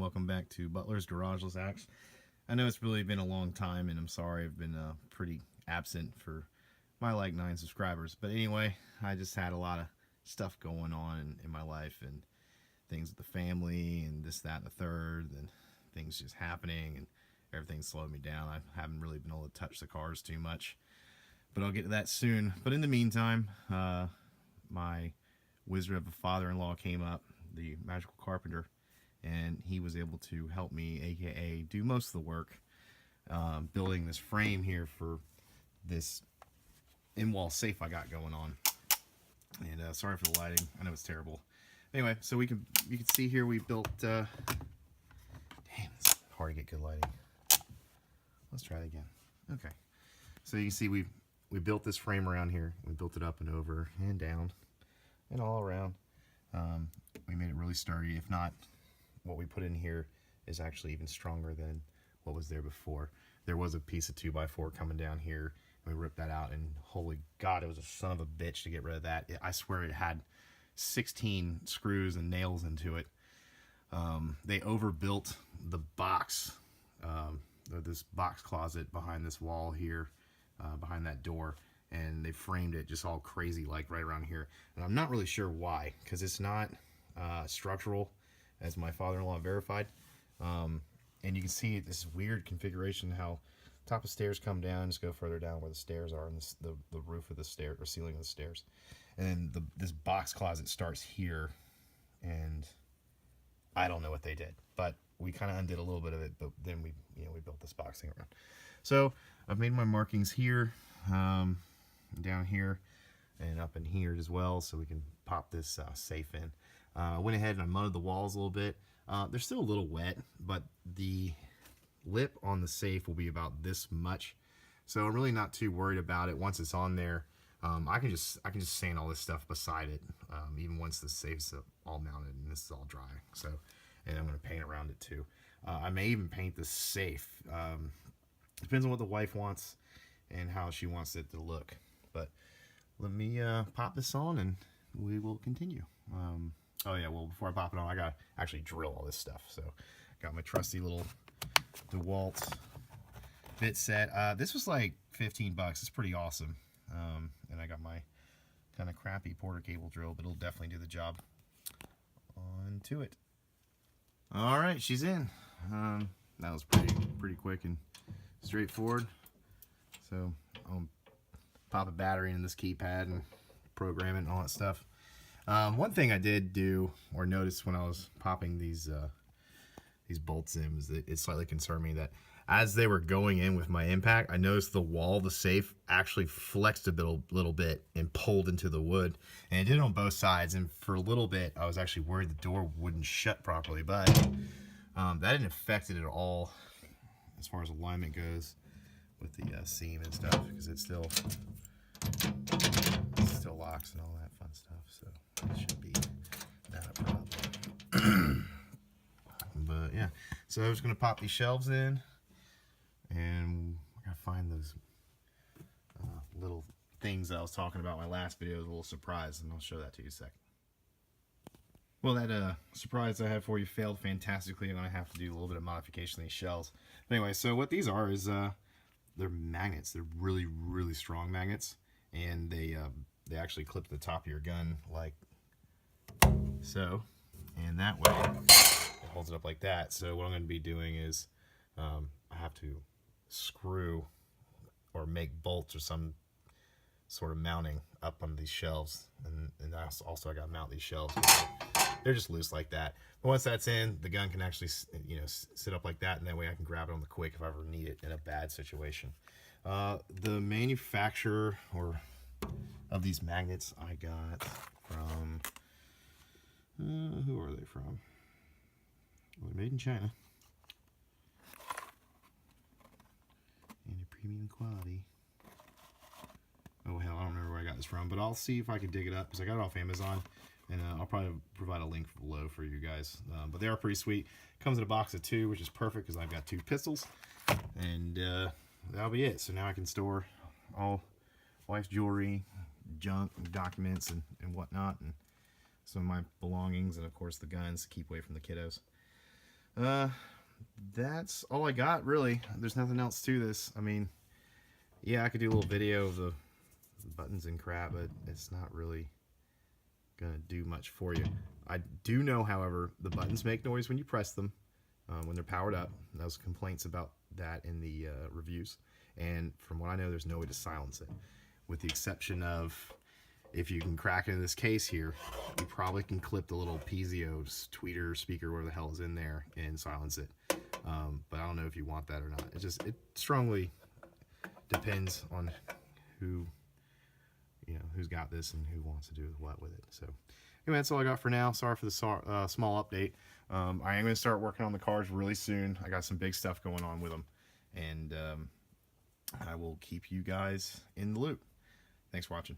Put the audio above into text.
welcome back to Butler's Garageless Axe. I know it's really been a long time, and I'm sorry I've been pretty absent for my like 9 subscribers. But anyway, I just had a lot of stuff going on in my life, and things with the family, and this, that, and the third, and things just happening, and everything slowed me down. I haven't really been able to touch the cars too much, but I'll get to that soon. But in the meantime, my wizard of a father-in-law came up, the magical carpenter, and he was able to help me, aka do most of the work, building this frame here for this in-wall safe I got going on. And sorry for the lighting, I know it's terrible. Anyway, so you can see here we built damn, it's hard to get good lighting. Let's try it again. Okay, so you can see we built this frame around here. We built it up and over and down and all around. We made it really sturdy. If not, what we put in here is actually even stronger than what was there before. There was a piece of 2x4 coming down here, and we ripped that out, and holy God, it was a son of a bitch to get rid of that. I swear it had 16 screws and nails into it. They overbuilt the box, this box closet behind this wall here, behind that door, and they framed it just all crazy like right around here. And I'm not really sure why, because it's not structural, as my father-in-law verified. And you can see this weird configuration, how top of stairs come down, just go further down where the stairs are, and the roof of the stair or ceiling of the stairs. And then this box closet starts here, and I don't know what they did, but we kind of undid a little bit of it. But then we built this box thing around. So I've made my markings here, down here, and up in here as well, so we can pop this safe in. I went ahead and I mudded the walls a little bit. They're still a little wet, but the lip on the safe will be about this much, so I'm really not too worried about it. Once it's on there, I can just sand all this stuff beside it, even once the safe's all mounted and this is all dry. So, and I'm going to paint around it too. I may even paint the safe. Depends on what the wife wants and how she wants it to look. But let me pop this on and we will continue. Oh yeah, well, before I pop it on, I gotta actually drill all this stuff. So got my trusty little DeWalt bit set. This was like 15 bucks. It's pretty awesome. And I got my kind of crappy Porter cable drill, but it'll definitely do the job. On to it. All right, she's in. That was pretty quick and straightforward. So I'll pop a battery in this keypad and program it and all that stuff. One thing I did do or notice when I was popping these bolts in is that it slightly concerned me that as they were going in with my impact, I noticed the wall of the safe actually flexed a little bit and pulled into the wood, and it did it on both sides. And for a little bit, I was actually worried the door wouldn't shut properly, but that didn't affect it at all as far as alignment goes with the seam and stuff, because it still locks and all that fun stuff. So it should be not a problem. But yeah, so I was going to pop these shelves in, and I gotta find those little things that I was talking about in my last video. It was a little surprise, and I'll show that to you in a second. Well, that surprise I had for you failed fantastically. I'm going to have to do a little bit of modification of these shells. But anyway, so what these are is they're magnets. They're really, really strong magnets, and they actually clip to the top of your gun like so, and that way it holds it up like that. So what I'm going to be doing is I have to screw or make bolts or some sort of mounting up on these shelves, and also I got to mount these shelves. They're just loose like that. But once that's in, the gun can actually sit up like that, and that way I can grab it on the quick if I ever need it in a bad situation. The manufacturer of these magnets I got from who are they from? Well, they're made in China. And a premium quality. Oh hell, I don't remember where I got this from, but I'll see if I can dig it up, because I got it off Amazon, and I'll probably provide a link below for you guys. But they are pretty sweet. Comes in a box of 2, which is perfect because I've got 2 pistols, and that'll be it. So now I can store all wife's jewelry, junk, documents, and whatnot, and some of my belongings, and of course the guns to keep away from the kiddos. Uh, that's all I got, really. There's nothing else to this. I mean, yeah, I could do a little video of the buttons and crap, but it's not really gonna do much for you. I do know, however, the buttons make noise when you press them, when they're powered up. Those complaints about that in the reviews. And from what I know, there's no way to silence it, with the exception of if you can crack into this case here, you probably can clip the little Piezo's tweeter speaker, whatever the hell is in there, and silence it. But I don't know if you want that or not. It strongly depends on who, who's got this and who wants to do what with it. So anyway, that's all I got for now. Sorry for the small update. I am going to start working on the cars really soon. I got some big stuff going on with them, and I will keep you guys in the loop. Thanks for watching.